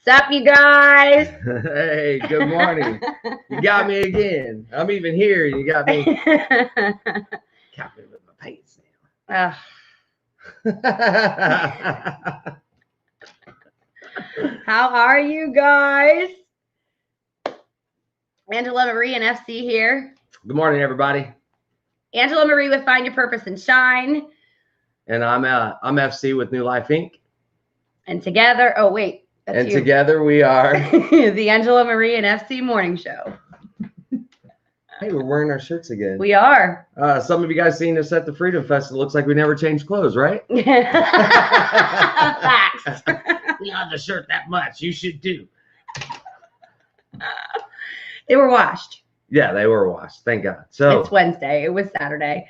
What's up, you guys? Hey, good morning. You got me again. I'm even here. You got me. Got me with my pants Ugh, now. how are you guys? Angela Marie and FC here. Good morning, everybody. Angela Marie with Find Your Purpose and Shine. And I'm FC with New Life Inc. And together, oh wait, that's And you. together we are. The Angela Marie and FC Morning Show. Hey, we're wearing our shirts again. We are. Some of you guys seen us at the Freedom Fest. It looks like we never changed clothes, right? Facts. We love the shirt that much. You should too. They were washed. Yeah, they were washed. Thank God. So It's Wednesday. It was Saturday.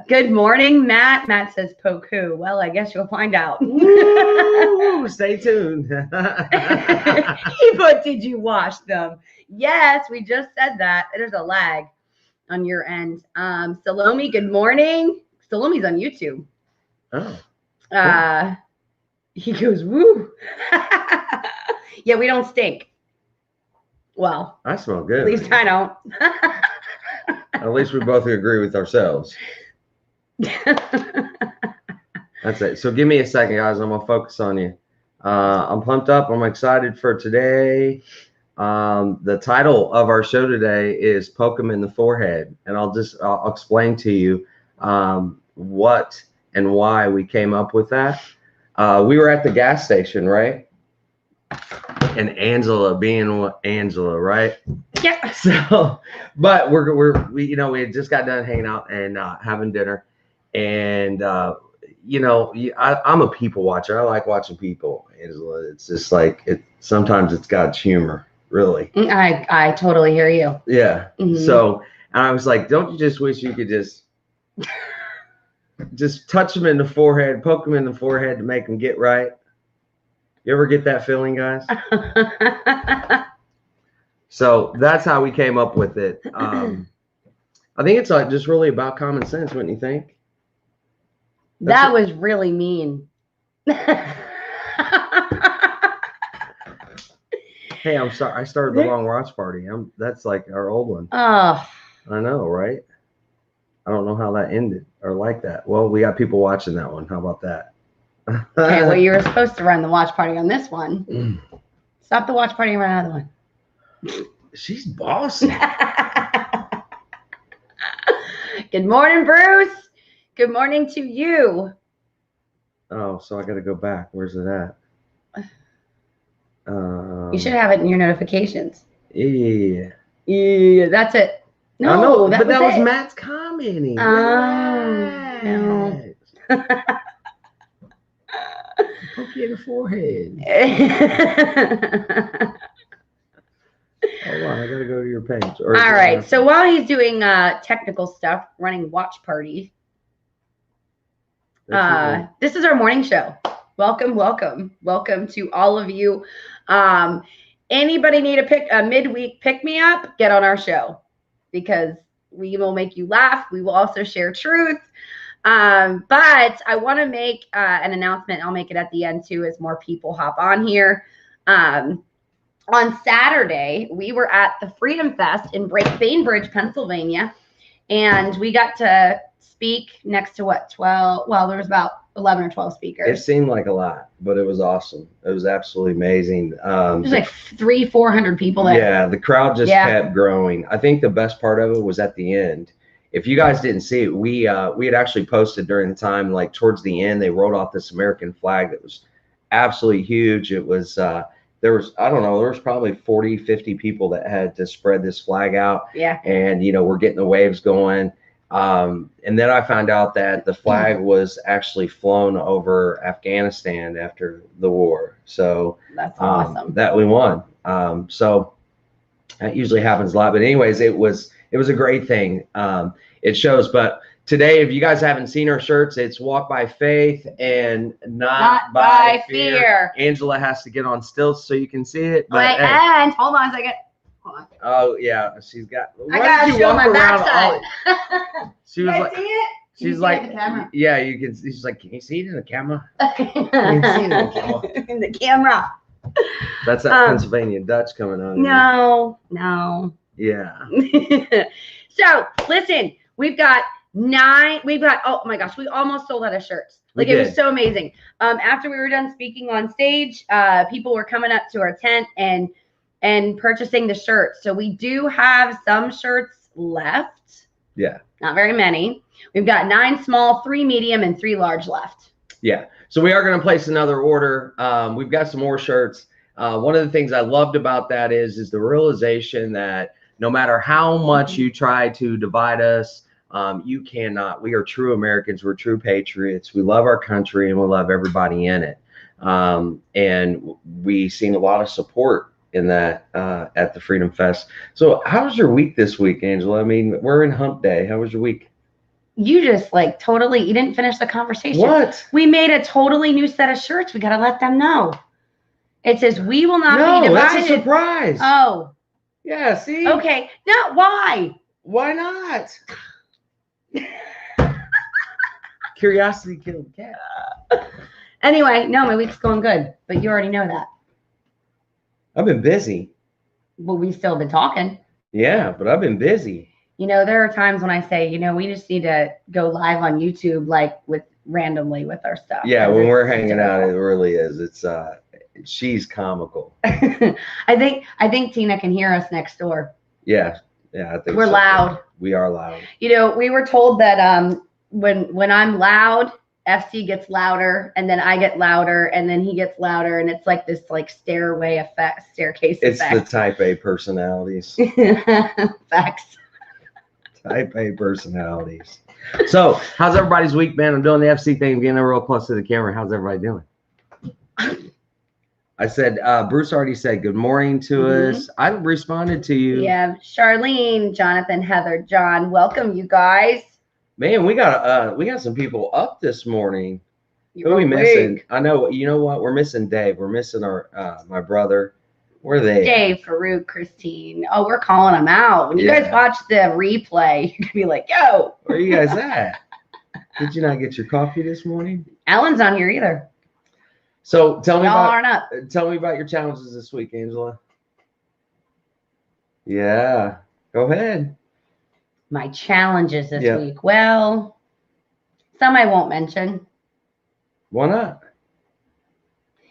Good morning, Matt. Matt says poke who. Well, I guess you'll find out. woo, stay tuned. He put, did you wash them? Yes, we just said that. There's a lag on your end. Salome, good morning. Salome's on YouTube. Oh, He goes, woo. Yeah, we don't stink. Well, I smell good. at least I don't. At least we both agree with ourselves. That's it. So give me a second, guys. I'm gonna focus on you. I'm pumped up. I'm excited for today. The title of our show today is "Poke 'em in the Forehead," and I'll explain to you what and why we came up with that. We were at the gas station, right? And Angela being Angela, right? Yeah. So, but we we had just got done hanging out and having dinner, and I'm a people watcher. I like watching people, Angela. It's just like sometimes it's God's humor, really. I totally hear you. Yeah. Mhm. So, and I was like, don't you just wish you could just touch them in the forehead, poke them in the forehead to make them get right? You ever get that feeling, guys? So that's how we came up with it. I think it's just really about common sense, wouldn't you think? That was really mean. Hey, I'm sorry. I started the wrong watch party. That's like our old one. Oh, I know, right? I don't know how that ended or like that. Well, we got people watching that one. How about that? okay. Well, you were supposed to run the watch party on this one. Stop the watch party and run another one. She's bossy. Good morning, Bruce. Good morning to you. Oh, so I got to go back. Where's it at? You should have it in your notifications. Yeah. Yeah, that's it. No, I know, but that was it. Matt's commenting. No. Poke you in the forehead. Hold on, I gotta go to your page. All right. So while he's doing technical stuff, running watch parties, this is our morning show. Welcome to all of you. Anybody need a midweek pick me up? Get on our show because we will make you laugh. We will also share truth. But I want to make an announcement. I'll make it at the end too, as more people hop on here. On Saturday, we were at the Freedom Fest in Bainbridge, Pennsylvania, and we got to speak next to 12. Well, there was about 11 or 12 speakers. It seemed like a lot, but it was awesome. It was absolutely amazing. There's like 300-400 people there. Yeah, the crowd just kept growing. I think the best part of it was at the end. If you guys didn't see it, we had actually posted during the time, like towards the end, they rolled off this American flag that was absolutely huge. It was there was probably 40, 50 people that had to spread this flag out. Yeah. And we're getting the waves going. And then I found out that the flag was actually flown over Afghanistan after the war. So that's awesome. That we won. So that usually happens a lot. But anyways, it was a great thing. It shows. But today, if you guys haven't seen our shirts, it's Walk by Faith and not by fear. Angela has to get on stilts so you can see it. But, and hold on a second. Oh yeah, she's got. I gotta show my backside. She was like, see it? she's like, yeah, you can. She's like, can you see it in the camera? Can you see it in the camera? In the camera. That's that Pennsylvania Dutch coming on. No. Yeah. So listen, we've got, oh my gosh, we almost sold out of shirts. Like, it was so amazing. After we were done speaking on stage, people were coming up to our tent and purchasing the shirts. So we do have some shirts left. Yeah. Not very many. We've got 9 small, 3 medium, and 3 large left. Yeah. So we are going to place another order. We've got some more shirts. One of the things I loved about that is the realization that no matter how much you try to divide us, you cannot. We are true Americans. We're true patriots. We love our country and we love everybody in it. And we've seen a lot of support in that at the Freedom Fest. So how was your week this week, Angela? I mean, we're in hump day. How was your week? You just like totally, you didn't finish the conversation. What? We made a totally new set of shirts. We got to let them know. It says, we will not be divided. That's a surprise. Oh. Yeah, see? Okay. No, why? Why not? Curiosity killed the cat. Anyway, no, my week's going good, but you already know that. I've been busy. Well, we've still been talking. Yeah, but I've been busy. You know, there are times when I say, you know, we just need to go live on YouTube, like randomly with our stuff. Yeah, when we're hanging out, it really is. It's she's comical. I think Tina can hear us next door. Yeah, I think we're so. Loud. We are loud. You know, we were told that when I'm loud, FC gets louder, and then I get louder, and then he gets louder, and it's like this staircase It's effect. the type A personalities. Facts. Type A personalities. So, how's everybody's week, man? I'm doing the FC thing, getting real close to the camera. How's everybody doing? I said, Bruce already said good morning to us. I responded to you. Yeah, Charlene, Jonathan, Heather, John, welcome you guys. Man, we got some people up this morning. Who are we missing? I know. You know what? We're missing Dave. We're missing our my brother. Where are they? Dave, Farouk, Christine. Oh, we're calling them out. When you guys watch the replay, you can be like, yo. Where are you guys at? Did you not get your coffee this morning? Alan's on here either. So tell me Tell me about your challenges this week, Angela. Yeah. Go ahead. My challenges this week. Well, some I won't mention. Why not?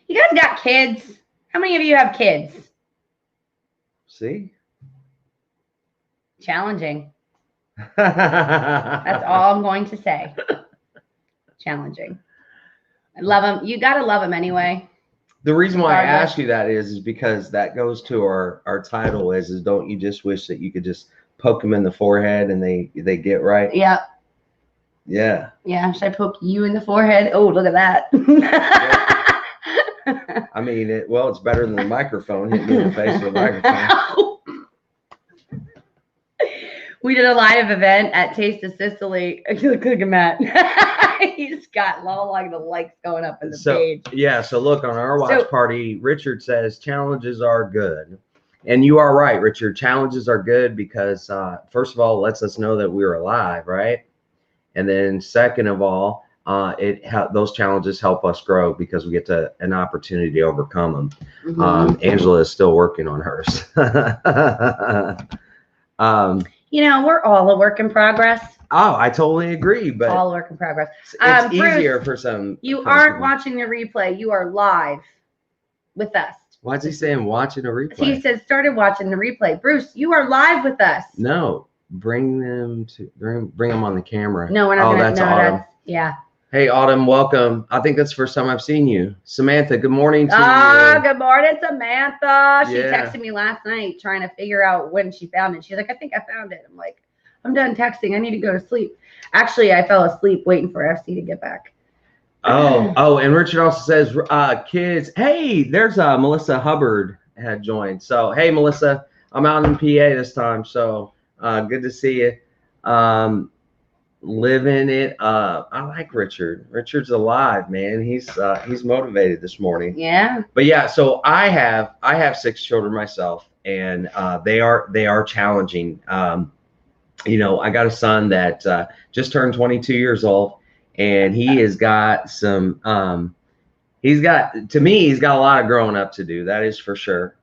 You guys got kids? How many of you have kids? See? Challenging. That's all I'm going to say. Challenging. I love them. You got to love them anyway. The reason why I ask you that is because that goes to our title is don't you just wish that you could just poke them in the forehead and they get right? Yeah. Yeah. Yeah. Should I poke you in the forehead? Oh, look at that. I mean, it's better than the microphone hitting me in the face with a microphone. We did a live event at Taste of Sicily. Look at Matt. He's got all like the likes going up in the page. Yeah. So look, on our watch party, Richard says challenges are good. And you are right, Richard. Challenges are good because, first of all, it lets us know that we're alive, right? And then second of all, those challenges help us grow because we get an opportunity to overcome them. Mm-hmm. Angela is still working on hers. You know, we're all a work in progress. Oh, I totally agree. But all work in progress. It's easier for some. You aren't watching the replay. You are live with us. Why is he saying watching a replay? He said started watching the replay. Bruce, you are live with us. No, bring them on the camera. No, we're not. Oh, that's Autumn. Yeah. Hey, Autumn, welcome. I think that's the first time I've seen you. Samantha, good morning to you. Good morning, Samantha. She texted me last night trying to figure out when she found it. She's like, I think I found it. I'm like, I'm done texting. I need to go to sleep. Actually, I fell asleep waiting for FC to get back. Oh, and Richard also says, kids, hey, there's Melissa Hubbard had joined. So, hey, Melissa, I'm out in PA this time. So, good to see you. Living it up. I like Richard. Richard's alive, man. He's motivated this morning. Yeah. But yeah, so I have 6 children myself, and they are challenging. You know, I got a son that just turned 22 years old, and he has got some he's got a lot of growing up to do. That is for sure.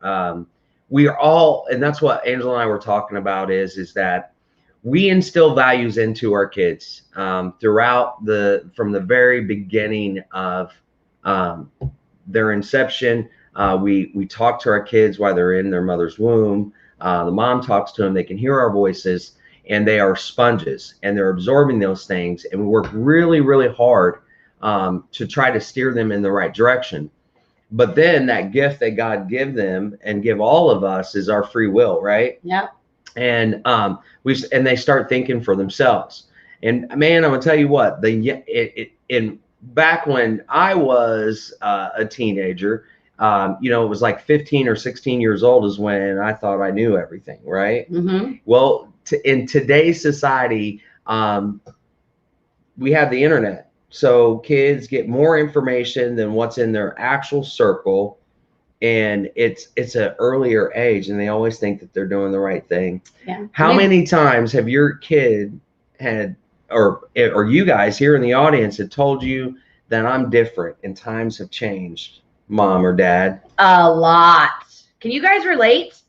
We are all, and that's what Angela and I were talking about is that we instill values into our kids throughout from the very beginning of their inception. We talk to our kids while they're in their mother's womb. The mom talks to them. They can hear our voices, and they are sponges, and they're absorbing those things. And we work really, really hard to try to steer them in the right direction. But then that gift that God give them and give all of us is our free will, right? Yep. And they start thinking for themselves. And man, I'm gonna tell you what, back when I was a teenager, it was like 15 or 16 years old is when I thought I knew everything, right? Mm-hmm. Well, in today's society, we have the internet. So kids get more information than what's in their actual circle. And it's an earlier age, and they always think that they're doing the right thing. Yeah. How many times have your kid had, or you guys here in the audience had told you that I'm different and times have changed, mom or dad? A lot. Can you guys relate?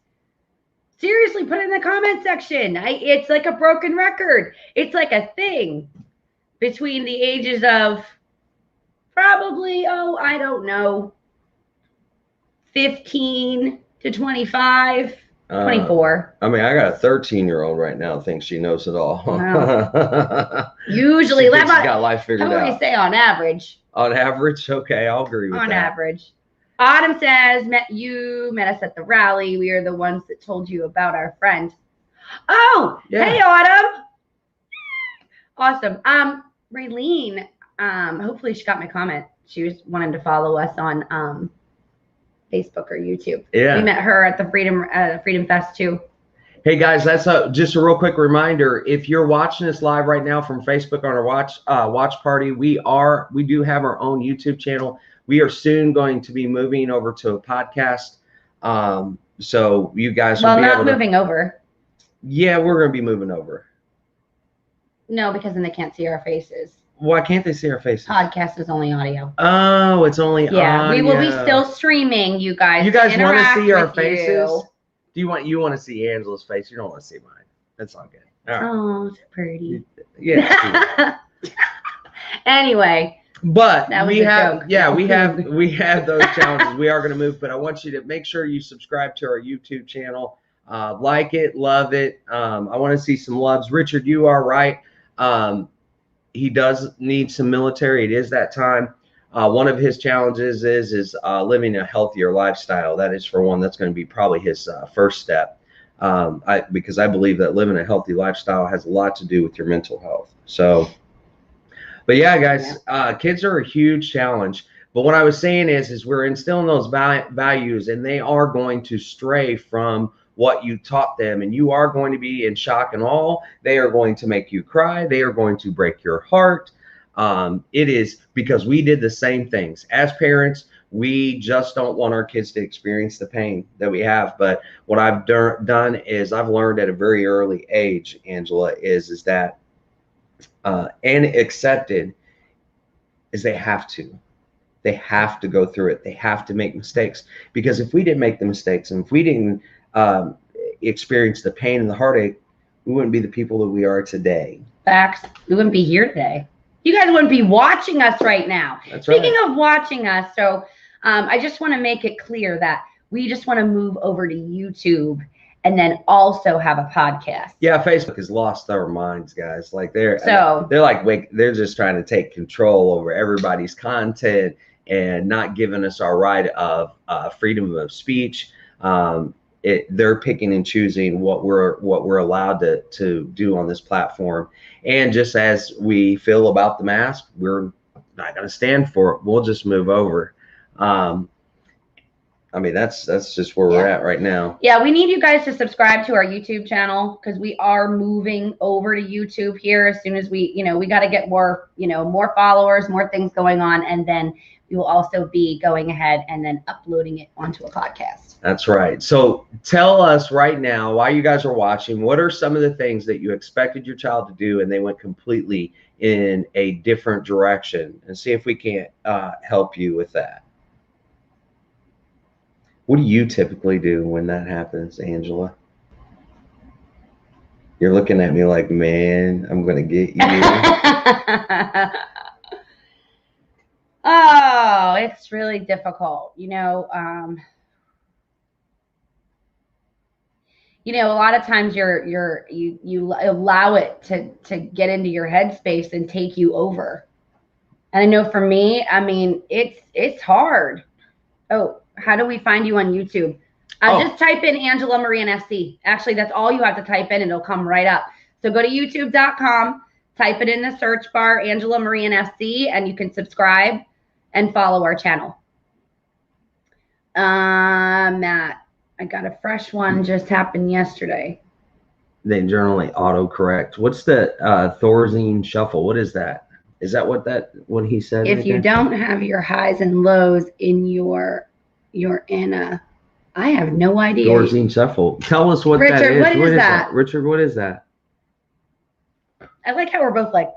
Seriously, put it in the comment section. It's like a broken record. It's like a thing between the ages of probably, I don't know, 15 to 25, 24. I mean, I got a 13-year-old right now thinks she knows it all. Wow. Usually, she got life figured out. How would we say on average? On average? Okay, I'll agree with that. On average. Autumn says, met us at the rally. We are the ones that told you about our friend. Oh, yeah. Hey, Autumn. Awesome. Raylene, hopefully she got my comment. She was wanting to follow us on Facebook or YouTube. Yeah. We met her at the Freedom Fest too. Hey guys, that's just a real quick reminder. If you're watching this live right now from Facebook on our watch party, we do have our own YouTube channel. We are soon going to be moving over to a podcast. So you guys will be able to, moving over. Yeah, we're going to be moving over. No, because then they can't see our faces. Why can't they see our faces? Podcast is only audio. Oh, it's only audio. Yeah, we will be still streaming, you guys. You guys want to see our faces? Do you want to see Angela's face? You don't want to see mine. That's all good. All right. Oh, it's pretty. Yeah. Anyway. But we have those challenges. We are going to move, but I want you to make sure you subscribe to our YouTube channel. Like it, love it. I want to see some loves. Richard, you are right. He does need some military. It is that time. One of his challenges is living a healthier lifestyle. That is, for one, that's going to be probably his first step. Because I believe that living a healthy lifestyle has a lot to do with your mental health. So, but yeah, guys, kids are a huge challenge. But what I was saying is we're instilling those values, and they are going to stray from what you taught them, and you are going to be in shock and awe. They are going to make you cry. They are going to break your heart. It is because we did the same things as parents. We just don't want our kids to experience the pain that we have. But what I've done is I've learned at a very early age, Angela, is that and accepted is they have to go through it. They have to make mistakes, because if we didn't make the mistakes, and if we didn't experience the pain and the heartache, we wouldn't be the people that we are today. Facts. We wouldn't be here today. You guys wouldn't be watching us right now. That's Speaking right. of watching us, so I just want to make it clear that we just want to move over to YouTube and then also have a podcast. Yeah, Facebook has lost their minds, guys. Like they're just trying to take control over everybody's content and not giving us our right of freedom of speech. They're picking and choosing what we're allowed to do on this platform. And just as we feel about the mask, we're not going to stand for it. We'll just move over. I mean, that's just where we're at right now. Yeah, we need you guys to subscribe to our YouTube channel because we are moving over to YouTube here as soon as we got to get more, more followers, more things going on. And then we will also be going ahead and then uploading it onto a podcast. That's right. So tell us right now, while you guys are watching, what are some of the things that you expected your child to do and they went completely in a different direction, and see if we can't help you with that. What do you typically do when that happens, Angela? You're looking at me like, man, I'm going to get you. Oh, it's really difficult. A lot of times you allow it to get into your headspace and take you over. And I know for me, I mean, it's hard. Oh, how do we find you on YouTube? Just type in Angela Marian FC. Actually, that's all you have to type in and it'll come right up. So go to youtube.com, type it in the search bar, Angela Marian FC, and you can subscribe and follow our channel. Matt, I got a fresh one, just happened yesterday. They generally autocorrect. What's the Thorazine shuffle? What is that? Is that what he said? If you don't have your highs and lows in you're in a, I have no idea. Thorazine shuffle. Tell us what Richard, that is. what is that? Richard, what is that? I like how we're both like.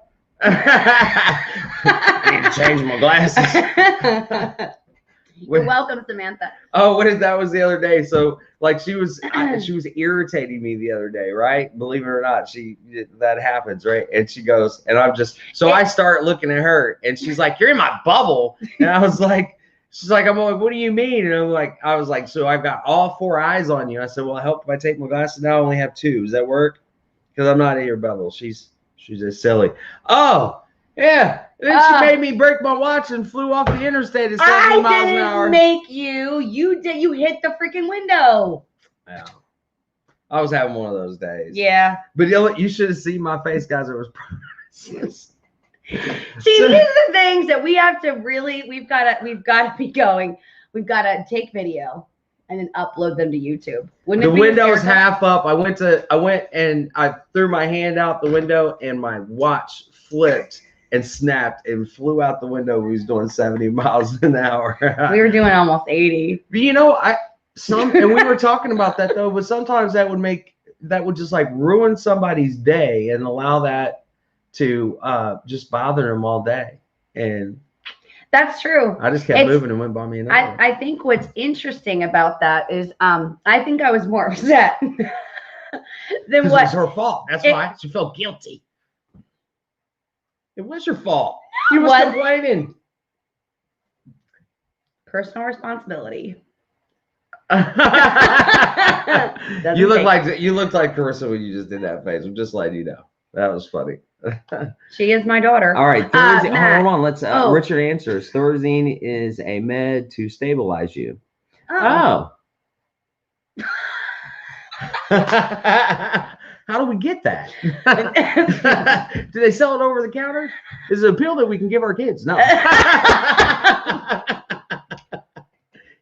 I need to change my glasses. You're welcome, Samantha. Oh, that was the other day. So like she was irritating me the other day, right? Believe it or not, that happens, right? And she goes, and I start looking at her and she's like, "You're in my bubble." And I was like, she's like, I'm like, "What do you mean?" And I was like, "So I've got all 4 eyes on you." I said, "Well, I hope if I take my glasses now I only have 2. Does that work?" Because I'm not in your bubble. She's just silly. Oh, yeah. And then she made me break my watch and flew off the interstate at 70 miles an hour. I didn't make you. You did. You hit the freaking window. Yeah. I was having one of those days. Yeah. But you should have seen my face, guys. It was priceless. See, these are the things that we have to really. We've got to be going. We've got to take video and then upload them to YouTube. The window's half up. I went and I threw my hand out the window and my watch flipped and snapped and flew out the window. We was doing 70 miles an hour. We were doing almost 80. But and we were talking about that though, but sometimes that would just like ruin somebody's day and allow that to just bother them all day. And that's true. I just kept moving and went by me. I think what's interesting about that is I think I was more upset than what. It was her fault. That's why she felt guilty. It was your fault. You was complaining. Personal responsibility. You looked like Carissa when you just did that face. I'm just letting you know. That was funny. She is my daughter. All right, Thorazine. Hold on. Let's. Richard answers. Thorazine is a med to stabilize you. Oh. How do we get that? Do they sell it over the counter? Is it a pill that we can give our kids? No.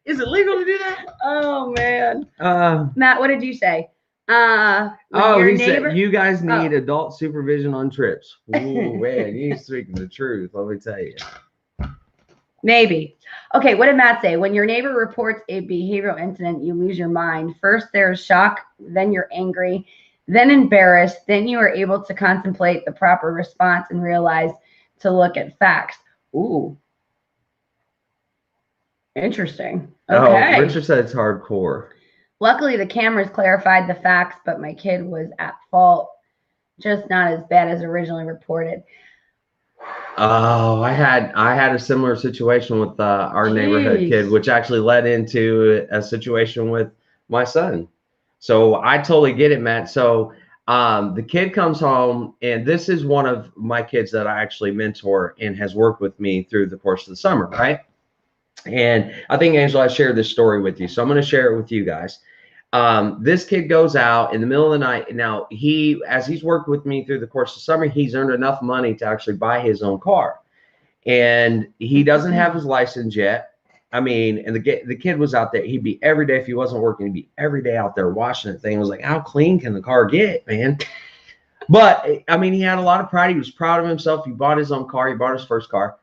Is it legal to do that? Oh man. Matt, what did you say? He said you guys need adult supervision on trips. Ooh, man, you're speaking the truth. Let me tell you. Maybe. Okay, what did Matt say? When your neighbor reports a behavioral incident, you lose your mind. First, there's shock, then you're angry, then embarrassed, then you are able to contemplate the proper response and realize to look at facts. Ooh. Interesting. Okay. Oh, Richard said it's hardcore. Luckily, the cameras clarified the facts, but my kid was at fault. Just not as bad as originally reported. Oh, I had a similar situation with our neighborhood kid, which actually led into a situation with my son. So I totally get it, Matt. So the kid comes home, and this is one of my kids that I actually mentor and has worked with me through the course of the summer, right? And I think, Angela, I shared this story with you, so I'm going to share it with you guys. This kid goes out in the middle of the night. Now, as he's worked with me through the course of the summer, he's earned enough money to actually buy his own car. And he doesn't have his license yet. I mean, and the kid was out there. He'd be every day if he wasn't working. He'd be every day out there washing the thing. I was like, how clean can the car get, man? But I mean, he had a lot of pride. He was proud of himself. He bought his own car. He bought his first car.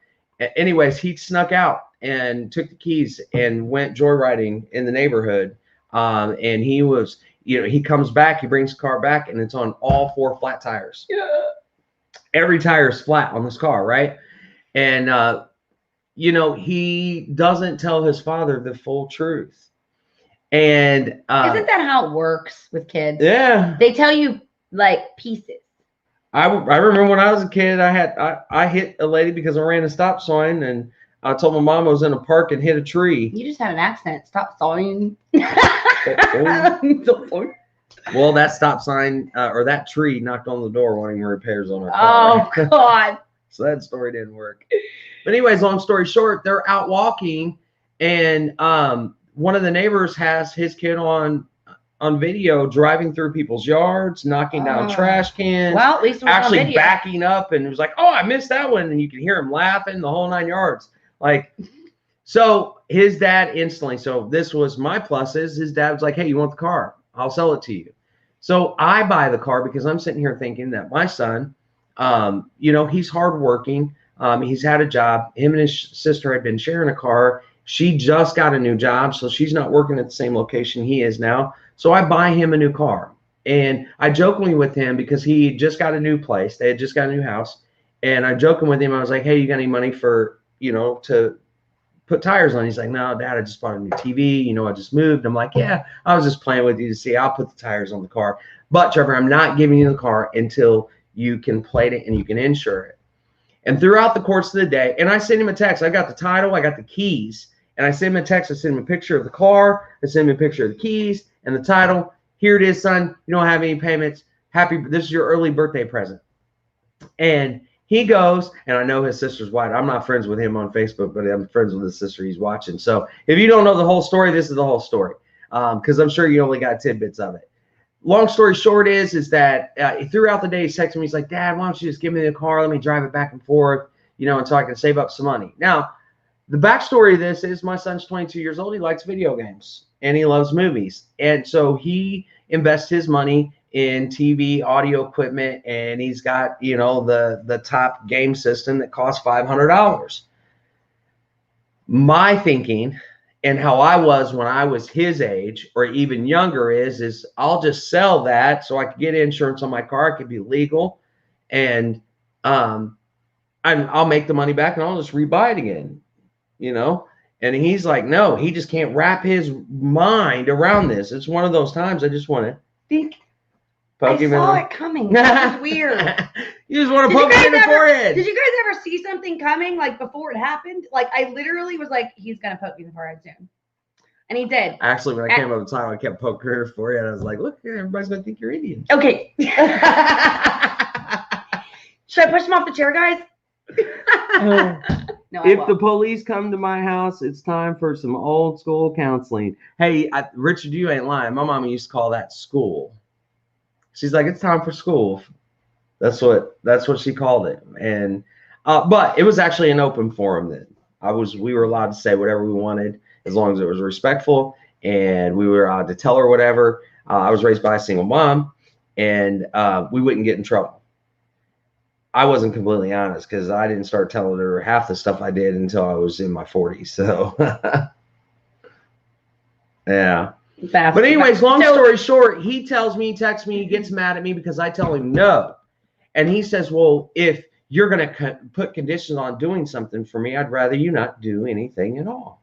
Anyways, he snuck out and took the keys and went joyriding in the neighborhood. And he was, he comes back, he brings the car back, and it's on all 4 flat tires. Yeah. Every tire is flat on this car, right? And he doesn't tell his father the full truth. And isn't that how it works with kids? Yeah. They tell you like pieces. I remember when I was a kid, I hit a lady because I ran a stop sign, and I told my mom I was in a park and hit a tree. You just had an accident. Stop sign. Well, that stop sign or that tree knocked on the door wanting repairs on our car. Oh God. So that story didn't work. But anyways, long story short, they're out walking, and one of the neighbors has his kid on video driving through people's yards, knocking down trash cans. Well, at least it was actually on video. backing up, and it was like, oh, I missed that one. And you can hear him laughing the whole 9 yards. Like, so his dad instantly, so this was my pluses. His dad was like, hey, you want the car? I'll sell it to you. So I buy the car because I'm sitting here thinking that my son, he's hardworking. He's had a job. Him and his sister had been sharing a car. She just got a new job, so she's not working at the same location he is now. So I buy him a new car. And I jokingly with him because he just got a new place. They had just got a new house. And I joking with him. I was like, hey, you got any money for, to put tires on? He's like, no, Dad, I just bought a new TV. I just moved. I'm like, yeah, I was just playing with you to see. I'll put the tires on the car. But Trevor, I'm not giving you the car until you can plate it and you can insure it. And throughout the course of the day, and I sent him a text. I got the title. I got the keys. And I sent him a text. I sent him a picture of the car. I sent him a picture of the keys and the title. Here it is, son. You don't have any payments. This is your early birthday present. And he goes, and I know his sister's white. I'm not friends with him on Facebook, but I'm friends with his sister. He's watching. So if you don't know the whole story, this is the whole story. Because I'm sure you only got tidbits of it. Long story short is that throughout the day, he's texting me. He's like, Dad, why don't you just give me the car? Let me drive it back and forth, until I can save up some money. Now, the backstory of this is my son's 22 years old. He likes video games and he loves movies. And so he invests his money in TV, audio equipment, and he's got, the top game system that costs $500. My thinking and how I was when I was his age or even younger is I'll just sell that so I can get insurance on my car. It could be legal, and I'll make the money back and I'll just rebuy it again, And he's like, no, he just can't wrap his mind around this. It's one of those times I just want to think. I saw it coming. That was weird. You just want to poke him in the forehead. Did you guys ever see something coming like before it happened? Like I literally was like, he's gonna poke me in the forehead soon, and he did. Actually, when I came up with the time, I kept poking her in the forehead. I was like, look, everybody's gonna think you're Indian. Okay. Should I push him off the chair, guys? No, if the police come to my house, it's time for some old school counseling. Hey, Richard, you ain't lying. My mama used to call that school. She's like, it's time for school. That's what she called it. And but it was actually an open forum then. We were allowed to say whatever we wanted as long as it was respectful, and we were allowed to tell her whatever. I was raised by a single mom, and we wouldn't get in trouble. I wasn't completely honest because I didn't start telling her half the stuff I did until I was in my 40s. So yeah. But anyways, long story short, he tells me, he texts me, he gets mad at me because I tell him no. And he says, well, if you're going to put conditions on doing something for me, I'd rather you not do anything at all.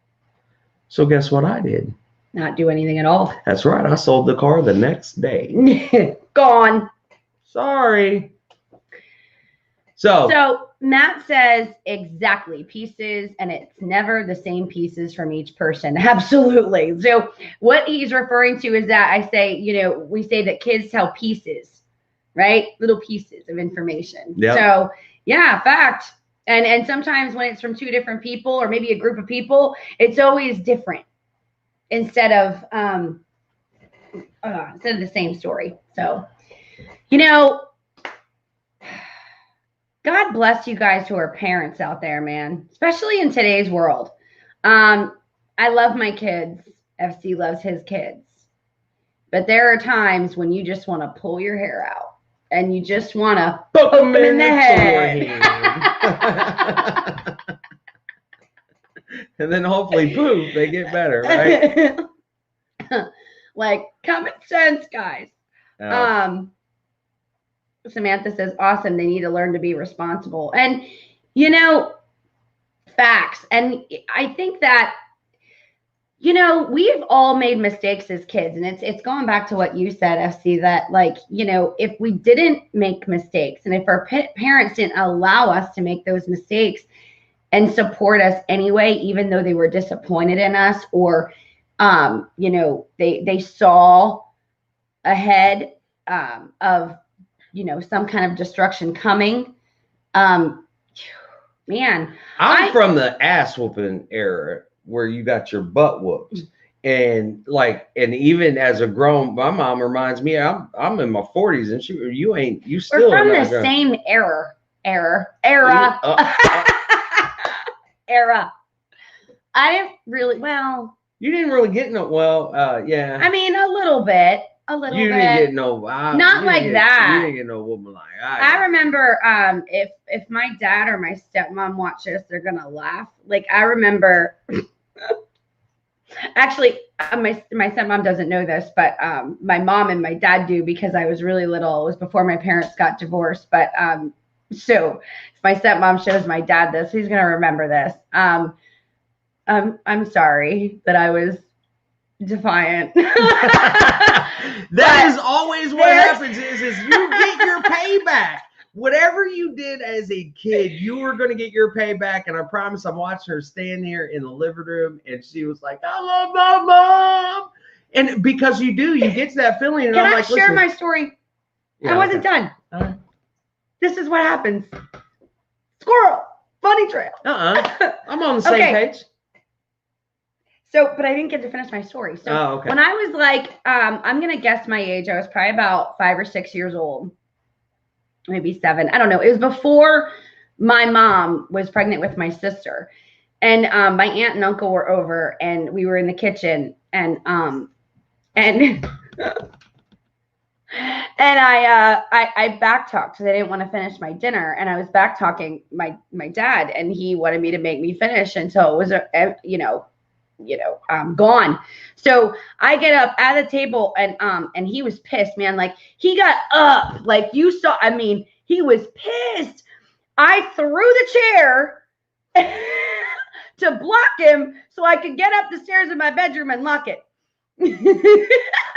So guess what I did? Not do anything at all. That's right. I sold the car the next day. Gone. Sorry. So Matt says exactly pieces, and it's never the same pieces from each person. Absolutely. So what he's referring to is that I say, we say that kids tell pieces, right? Little pieces of information. Yep. So yeah, fact. And sometimes when it's from two different people or maybe a group of people, it's always different instead of the same story. So, God bless you guys who are parents out there, man, especially in today's world. I love my kids. FC loves his kids. But there are times when you just want to pull your hair out and you just want to poke them in the head. And then hopefully, poof, they get better, right? Like, common sense, guys. Samantha says, awesome. They need to learn to be responsible. And, facts. And I think that, we've all made mistakes as kids. And it's going back to what you said, FC, that like, if we didn't make mistakes and if our parents didn't allow us to make those mistakes and support us anyway, even though they were disappointed in us or, they saw ahead of, some kind of destruction coming. Man, I'm from the ass whooping era where you got your butt whooped. And even as a grown, my mom reminds me, I'm in my 40s and you still we're from the same era. Era. I didn't really, you didn't really get no, yeah. I mean, a little bit. You didn't get no, not like that. You didn't get no woman like I remember, if my dad or my stepmom watch this, they're gonna laugh. Like I remember, actually, my stepmom doesn't know this, but my mom and my dad do because I was really little. It was before my parents got divorced. But so if my stepmom shows my dad this, he's gonna remember this. I'm sorry that I was defiant. That is always what happens is you get your payback. Whatever you did as a kid, you were going to get your payback. And I promise, I'm watching her stand here in the living room and she was like, I love my mom. And because you get to that feeling. And Can I'm I like, share my story? Yeah, I wasn't done. This is what happens. Squirrel, bunny trail. I'm on the same page. So, but I didn't get to finish my story. So when I was like, I'm going to guess my age. I was probably about 5 or 6 years old, maybe 7. I don't know. It was before my mom was pregnant with my sister. And my aunt and uncle were over and we were in the kitchen and I backtalked because I didn't want to finish my dinner. And I was backtalking my dad and he wanted me to make me finish until it was, gone. So I get up at the table and he was pissed, man. Like he got up, like you saw, I mean, he was pissed. I threw the chair to block him so I could get up the stairs in my bedroom and lock it.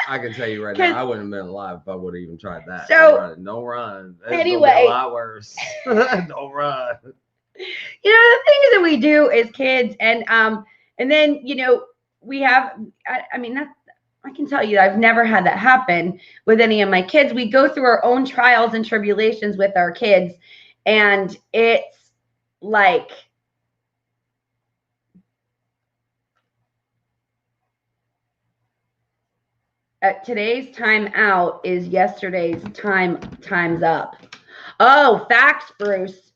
I can tell you right now, I wouldn't have been alive if I would have even tried that. So no run. That's anyway, a lot worse. No run. The things that we do as kids and then, we have, I mean, I can tell you, I've never had that happen with any of my kids. We go through our own trials and tribulations with our kids. And it's like, today's time out is yesterday's time's up. Oh, facts, Bruce.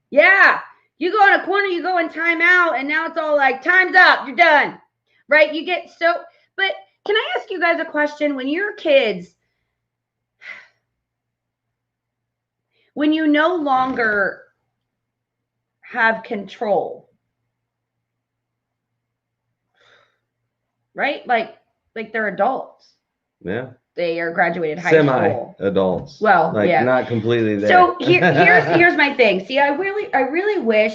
Yeah. You go in a corner, you go in timeout, and now it's all like, time's up, you're done, right? You get so, but can I ask you guys a question? When you're kids, when you no longer have control, right? Like they're adults. Yeah. They are graduated high school. Semi-adults. Well, yeah. Not completely there. So here's my thing. See, I really wish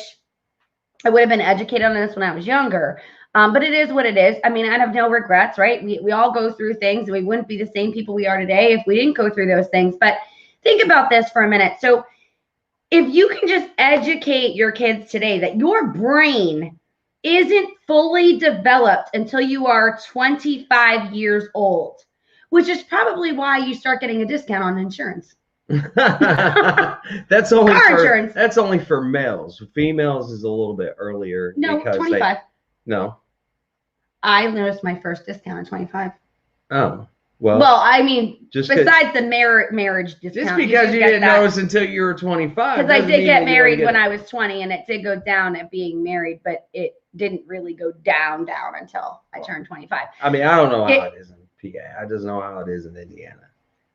I would have been educated on this when I was younger. But it is what it is. I mean, I have no regrets, right? We all go through things and we wouldn't be the same people we are today if we didn't go through those things. But think about this for a minute. So if you can just educate your kids today that your brain isn't fully developed until you are 25 years old, which is probably why you start getting a discount on insurance. That's only for males. Females is a little bit earlier. No, 25. No. I noticed my first discount at 25. Oh, Well, I mean, just besides the marriage discount. Just because you didn't notice until you were 25. Because I did get married when I was 20, and it did go down at being married, but it didn't really go down until I turned 25. I mean, I don't know how it is in PA. I just know how it is in Indiana.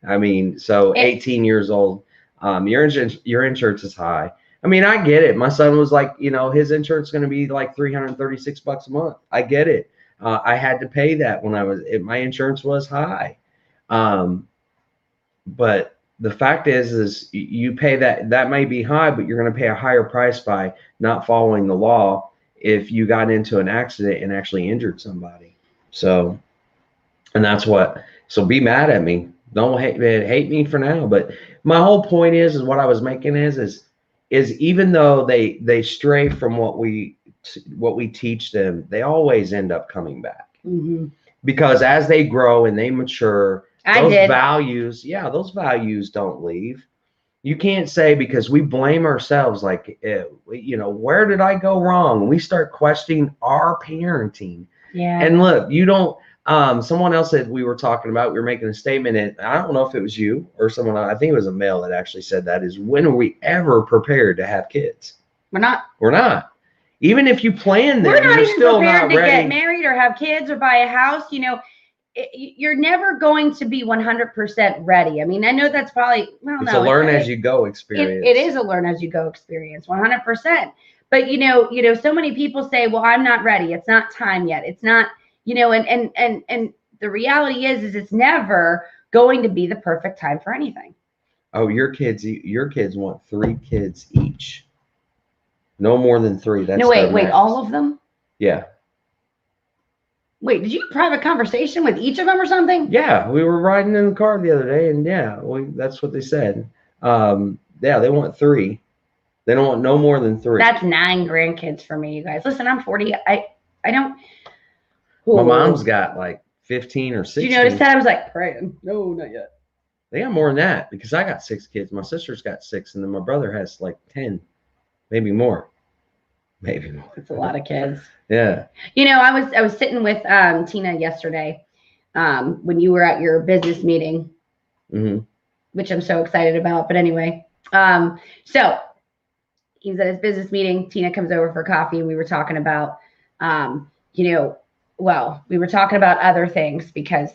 I mean, so 18 years old, your insurance is high. I mean, I get it. My son was like, his insurance is going to be like $336 a month. I get it. I had to pay that when my insurance was high. But the fact is you pay that may be high, but you're going to pay a higher price by not following the law if you got into an accident and actually injured somebody. So, and that's so be mad at me. Don't hate me for now. But my whole point is what I was making is even though they stray from what we teach them, they always end up coming back. Mm-hmm. Because as they grow and they mature, those values don't leave. You can't say, because we blame ourselves, like, where did I go wrong? We start questioning our parenting. Yeah. And look, you don't. Someone else that we were talking about, we were making a statement, and I don't know if it was you or someone, I think it was a male that actually said that, is when are we ever prepared to have kids? We're not. We're not. Even if you plan them, we're not you're even still prepared not ready. To get married or have kids or buy a house. You're never going to be 100% ready. I mean, I know that's probably, it's a learn as you go experience. It is a learn as you go experience, 100%. But so many people say, well, I'm not ready. It's not time yet. It's not, and the reality is it's never going to be the perfect time for anything. Oh, your kids want 3 kids each. No more than 3. That's no, wait, all of them? Yeah. Wait, did you have a private conversation with each of them or something? Yeah, we were riding in the car the other day, and that's what they said. Yeah, they want 3. They don't want no more than 3. That's 9 grandkids for me, you guys. Listen, I'm 40. I don't. My mom's got like 15 or 16. Did you notice that? I was like praying. No, not yet. They got more than that because I got 6 kids. My sister's got 6, and then my brother has like 10, maybe more. Maybe more. It's a lot of kids. Yeah. I was sitting with Tina yesterday when you were at your business meeting, mm-hmm. which I'm so excited about. But anyway, so he was at his business meeting. Tina comes over for coffee, and we were talking about, we were talking about other things because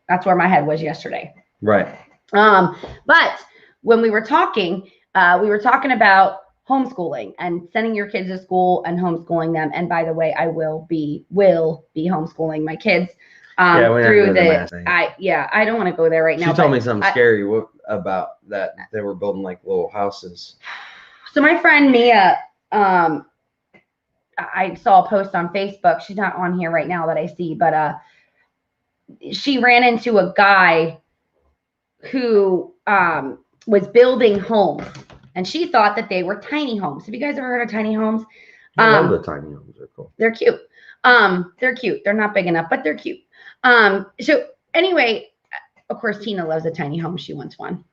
that's where my head was yesterday. Right. But when we were talking about homeschooling and sending your kids to school and homeschooling them. And by the way, I will be homeschooling my kids through I don't want to go there right now. She told me something scary about that. They were building like little houses. So my friend Mia, I saw a post on Facebook. She's not on here right now that I see, but she ran into a guy who was building homes. And she thought that they were tiny homes. Have you guys ever heard of tiny homes? I love the tiny homes. They're cool. They're cute. They're cute. They're not big enough, but they're cute. So anyway, of course, Tina loves a tiny home. She wants one,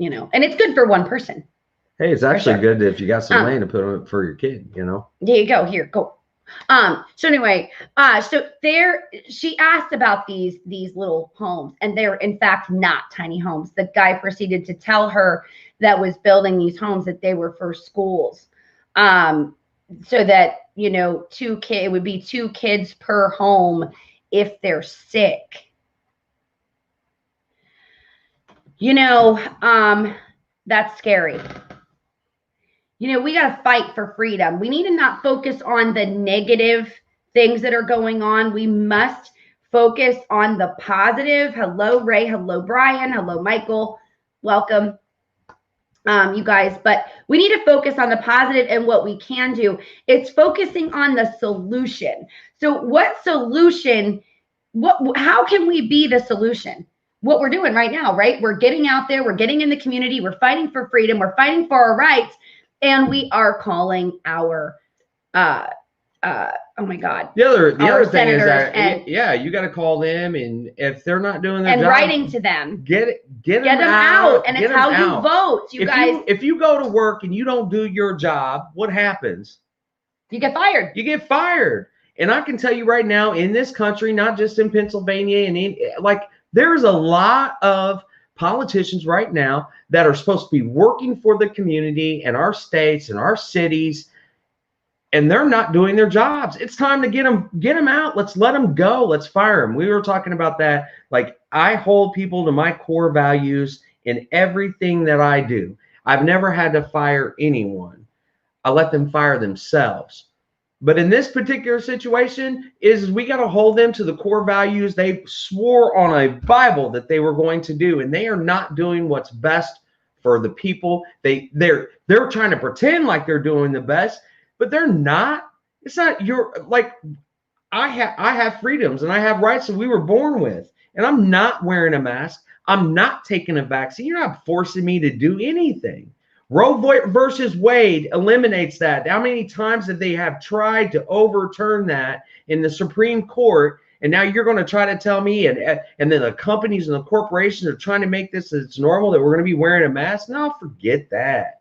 and it's good for one person. Hey, it's actually good if you got some land to put on for your kid, There you go. Here, go. So anyway, she asked about these little homes, and they're in fact not tiny homes. The guy proceeded to tell her that was building these homes that they were for schools, so that it would be 2 kids per home if they're sick. That's scary. We got to fight for freedom. We need to not focus on the negative things that are going on. We must focus on the positive. Hello, Ray. Hello, Brian. Hello, Michael. Welcome, you guys. But we need to focus on the positive and what we can do. It's focusing on the solution. So what solution, how can we be the solution? What we're doing right now, right? We're getting out there. We're getting in the community. We're fighting for freedom. We're fighting for our rights. And we are calling our, oh my God. The other thing is that, you got to call them, and if they're not doing their job, and writing to them, get them out. And it's how you vote, you guys. If you go to work and you don't do your job, what happens? You get fired. You get fired. And I can tell you right now, in this country, not just in Pennsylvania, there's a lot of politicians right now that are supposed to be working for the community and our states and our cities, and they're not doing their jobs. It's time to get them out. Let's let them go. Let's fire them. We were talking about that. Like, I hold people to my core values in everything that I do. I've never had to fire anyone. I let them fire themselves. But in this particular situation, we got to hold them to the core values they swore on a Bible that they were going to do, and they are not doing what's best for the people. They're trying to pretend like they're doing the best, but they're not. It's not I have freedoms and I have rights that we were born with, and I'm not wearing a mask. I'm not taking a vaccine. You're not forcing me to do anything. Roe versus Wade eliminates that. How many times have they tried to overturn that in the Supreme Court? And now you're going to try to tell me, and then the companies and the corporations are trying to make this as normal that we're going to be wearing a mask? No, forget that.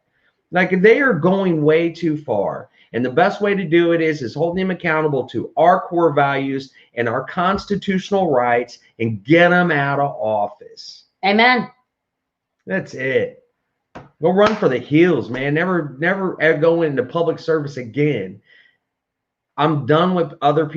Like, they are going way too far. And the best way to do it is holding them accountable to our core values and our constitutional rights and get them out of office. Amen. That's it. Go run for the hills, man. Never go into public service again. I'm done with other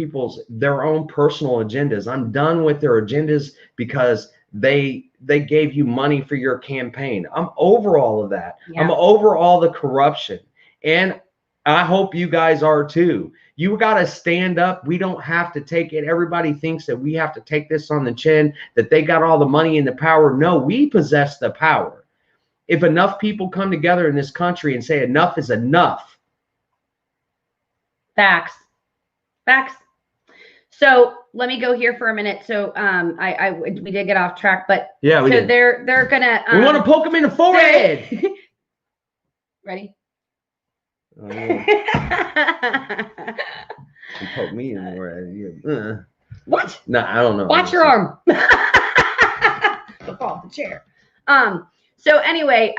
their own personal agendas. I'm done with their agendas because they gave you money for your campaign. I'm over all of that. Yeah. I'm over all the corruption. And I hope you guys are too. You got to stand up. We don't have to take it. Everybody thinks that we have to take this on the chin, that they got all the money and the power. No, we possess the power. If enough people come together in this country and say enough is enough. Facts. So let me go here for a minute. So we did get off track, but yeah, we did. They're gonna. We want to poke them in the forehead. Ready? Oh, yeah. You poke me in the forehead. What? No, I don't know. Watch your arm. Fall off the chair. So anyway,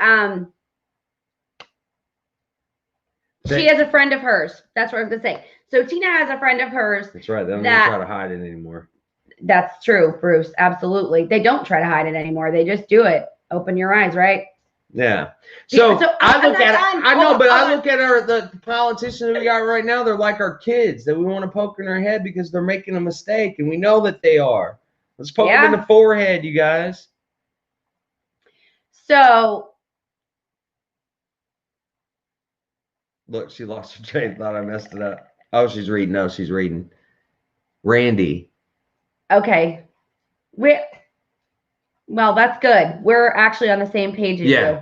she has a friend of hers. That's what I was gonna say. So Tina has a friend of hers. That's right. They don't even try to hide it anymore. That's true, Bruce. Absolutely. They don't try to hide it anymore. They just do it. Open your eyes, right? Yeah. So I look at it. I know, but I look at the politicians we got right now. They're like our kids that we want to poke in their head because they're making a mistake, and we know that they are. Let's poke them in the forehead, you guys. So, look, she lost her train of thought. I messed it up. Oh, she's reading. No, she's reading. Randy. Okay. Well, that's good. We're actually on the same page as you.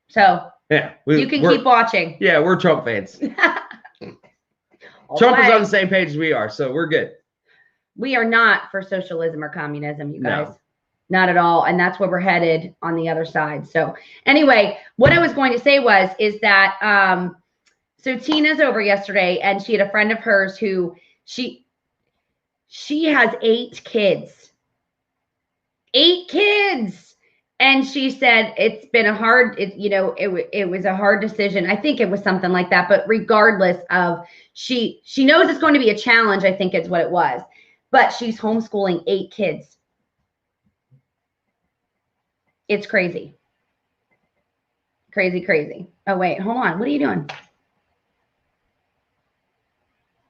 So, yeah, you can keep watching. Yeah, we're Trump fans. Trump is on the same page as we are, so we're good. We are not for socialism or communism, you guys. No. Not at all. And that's where we're headed on the other side. So anyway, what I was going to say is that, so Tina's over yesterday and she had a friend of hers who she has 8 kids. 8 kids. And she said, it's been a hard, it was a hard decision. I think it was something like that, but regardless of, she knows it's going to be a challenge. I think is what it was, but she's homeschooling 8 kids. It's crazy. Crazy. Oh, wait, hold on. What are you doing?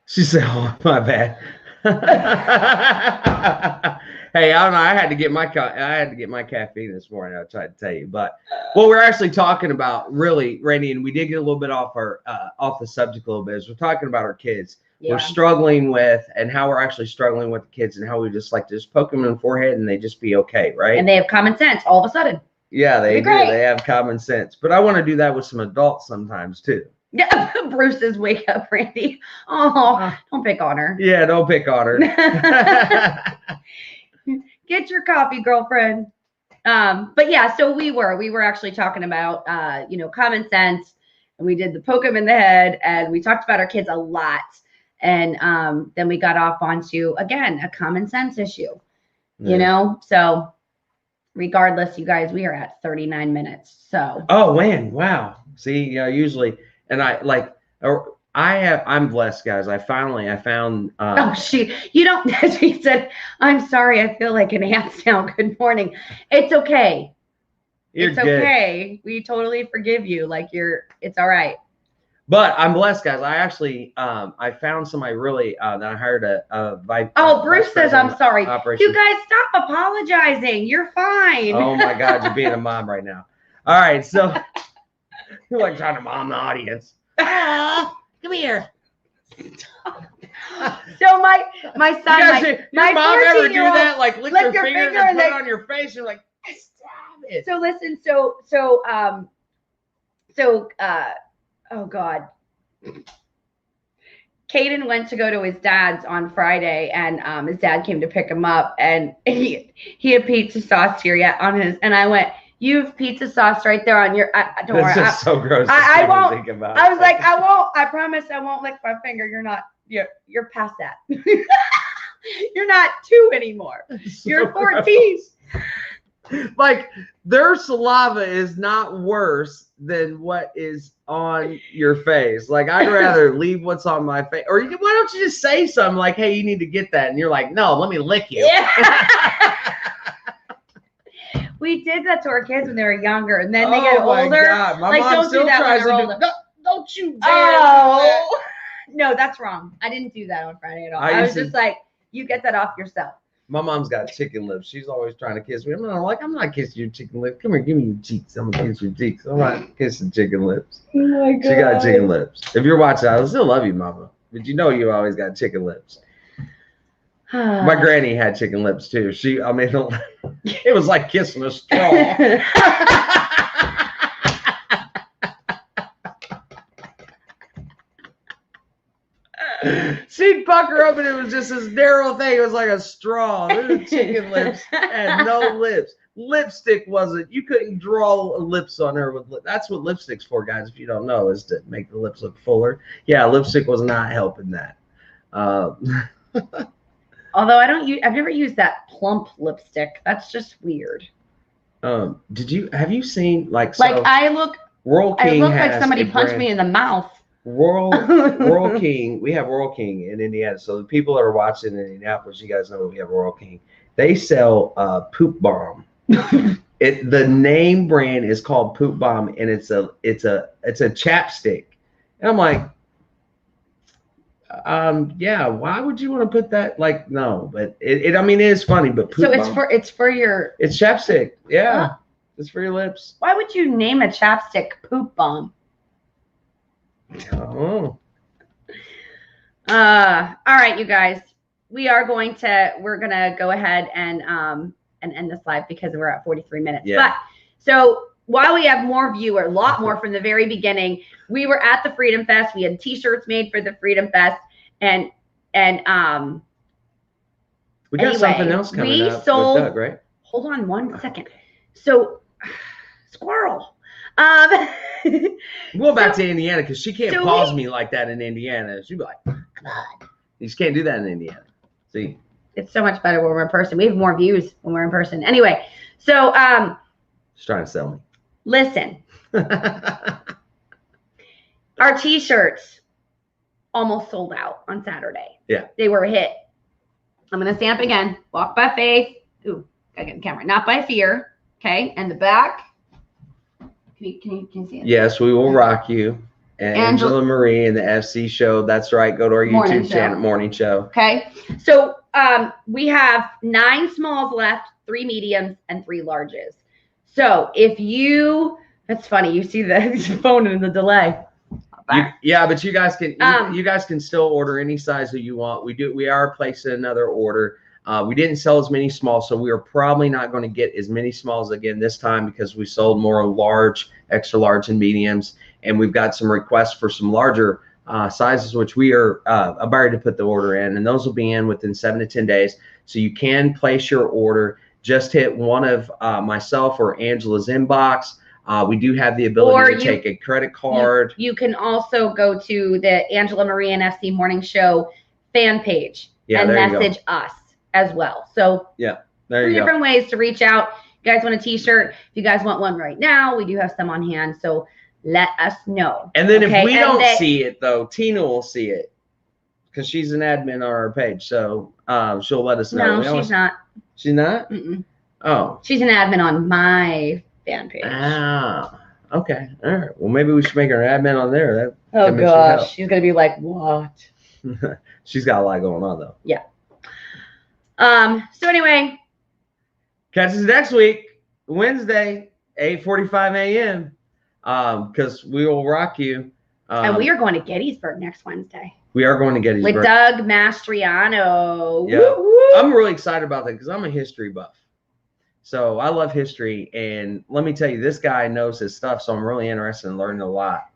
She said, oh, my bad. Hey, I don't know. I had to get my caffeine this morning. I tried to tell you, but what we're actually talking about, really, Randy, and we did get a little bit off the subject a little bit, is we're talking about our kids. Yeah. We're struggling with, and how we're actually struggling with the kids, and how we just like to just poke them in the forehead and they just be okay, right? And they have common sense all of a sudden. Yeah, they do. They have common sense. But I want to do that with some adults sometimes too. Yeah, Bruce's wake up, Randy. Oh, don't pick on her. Yeah, don't pick on her. Get your coffee, girlfriend. But yeah, so we were actually talking about common sense, and we did the poke them in the head, and we talked about our kids a lot. And then we got off onto, again, a common sense issue, So regardless, you guys, we are at 39 minutes. So. Oh, man. Wow. See, usually, and I'm blessed, guys. I found. Oh, you don't. She said, "I'm sorry. I feel like an ant now. Good morning. It's okay. You're It's good. okay. We totally forgive you. Like it's all right." But I'm blessed, guys. I actually, I found somebody really that I hired a vice. Oh, Bruce vice says, "I'm sorry." Operations. You guys stop apologizing. You're fine. Oh my God, you're being a mom right now. All right, so you're like trying to mom the audience. Come here. So my son, my mom ever do 14-year-old that? Like lick your finger and put it on your face. You're like, stop it. So listen, oh God. Caden went to go to his dad's on Friday, and his dad came to pick him up, and he had pizza sauce here on his, and I went, "You have pizza sauce right there on your." Don't worry. This is so gross. I won't. Think about I was like, I won't. I promise, I won't lick my finger. You're not. You're past that. You're not 2 anymore. So You're 14. Like their saliva is not worse than what is on your face. Like I'd rather leave what's on my face, or why don't you just say something like, "Hey, you need to get that," and you're like, "No, let me lick you." Yeah. We did that to our kids when they were younger, and then they get older. God. My like, mom don't still do that tries when to they're do. older. Don't you dare! Oh no, that's wrong. I didn't do that on Friday at all. I was just like, you get that off yourself. My mom's got chicken lips. She's always trying to kiss me. I'm not kissing your chicken lips. Come here, give me your cheeks. I'm gonna kiss your cheeks. I'm not kissing chicken lips. Oh my God. She got chicken lips. If you're watching, I still love you, Mama. But you know you always got chicken lips. My granny had chicken lips too. It was like kissing a straw. She'd pucker up and it was just this narrow thing. It was like a straw. There's chicken lips and no lips. Lipstick wasn't. You couldn't draw lips on her with. That's what lipstick's for, guys. If you don't know, is to make the lips look fuller. Yeah, lipstick was not helping that. Although I've never used that plump lipstick. That's just weird. Have you seen I look like somebody punched me in the mouth. Royal King. We have Royal King in Indiana. So the people that are watching in Indianapolis, you guys know we have Royal King. They sell Poop Bomb. The name brand is called Poop Bomb, and it's a chapstick. And I'm like, yeah, why would you want to put that? Like, no, but it is funny, but Poop Bomb. It's for your. It's chapstick. Yeah, it's for your lips. Why would you name a chapstick Poop Bomb? Oh. All right, you guys. We're gonna go ahead and end this live because we're at 43 minutes. Yeah. But so while we have a lot more from the very beginning, we were at the Freedom Fest. We had t-shirts made for the Freedom Fest, and we got something else coming up with Doug, right? Hold on one second. So squirrel. We'll go back to Indiana because she can't pause me like that in Indiana. She'd be like, God. You just can't do that in Indiana. See? It's so much better when we're in person. We have more views when we're in person. Anyway, so she's trying to sell me. Listen. Our t-shirts almost sold out on Saturday. Yeah. They were a hit. I'm gonna stamp again. Walk by faith. Ooh, gotta get the camera. Not by fear. Okay. And the back. Can you see it? Yes, we will rock you. And Angela Marie and the FC show. That's right. Go to our YouTube channel, Morning Show. Okay. So we have 9 smalls left, 3 mediums, and 3 larges. So that's funny. You see the phone in the delay. Yeah, but you guys can still order any size that you want. We are placing another order. We didn't sell as many smalls, so we are probably not going to get as many smalls again this time because we sold more large, extra large, and mediums, and we've got some requests for some larger sizes, which we are about to put the order in, and those will be in within 7 to 10 days. So you can place your order. Just hit one of myself or Angela's inbox. We do have the ability to take a credit card. You can also go to the Angela Marie and FC Morning Show fan page and message us as well. So yeah, there 3 you go. different ways to reach out. You guys want a t-shirt? If you guys want one right now, we do have some on hand. So let us know. And then okay? if we And don't they- see it though, Tina will see it because she's an admin on our page, so she'll let us know. No, she's not. She's not. Mm-mm. Oh. She's an admin on my fan page. Ah. Okay. All right. Well, maybe we should make her an admin on there. Oh maybe she'd help. gosh, she's gonna be like, what? She's got a lot going on though. Yeah. So anyway, Catch us next week, Wednesday, 8:45 a.m. Because we will rock you. and we are going to Gettysburg next Wednesday We are going to Gettysburg. with Doug Mastriano. Yeah. Woo, woo. I'm really excited about that because I'm a history buff. So I love history. And let me tell you, this guy knows his stuff. So I'm really interested in learning a lot.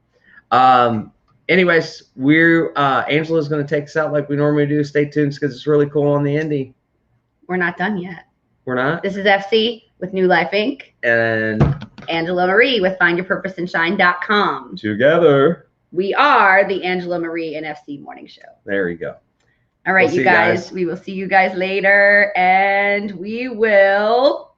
Anyways, Angela's going to take us out like we normally do. Stay tuned because it's really cool on the Indy. We're not done yet. We're not. This is FC with New Life Inc. And Angela Marie with findyourpurposeandshine.com. together. We are the Angela Marie and FC Morning Show. There you go. All right, We'll see you you guys. guys. We will see you guys later, and we will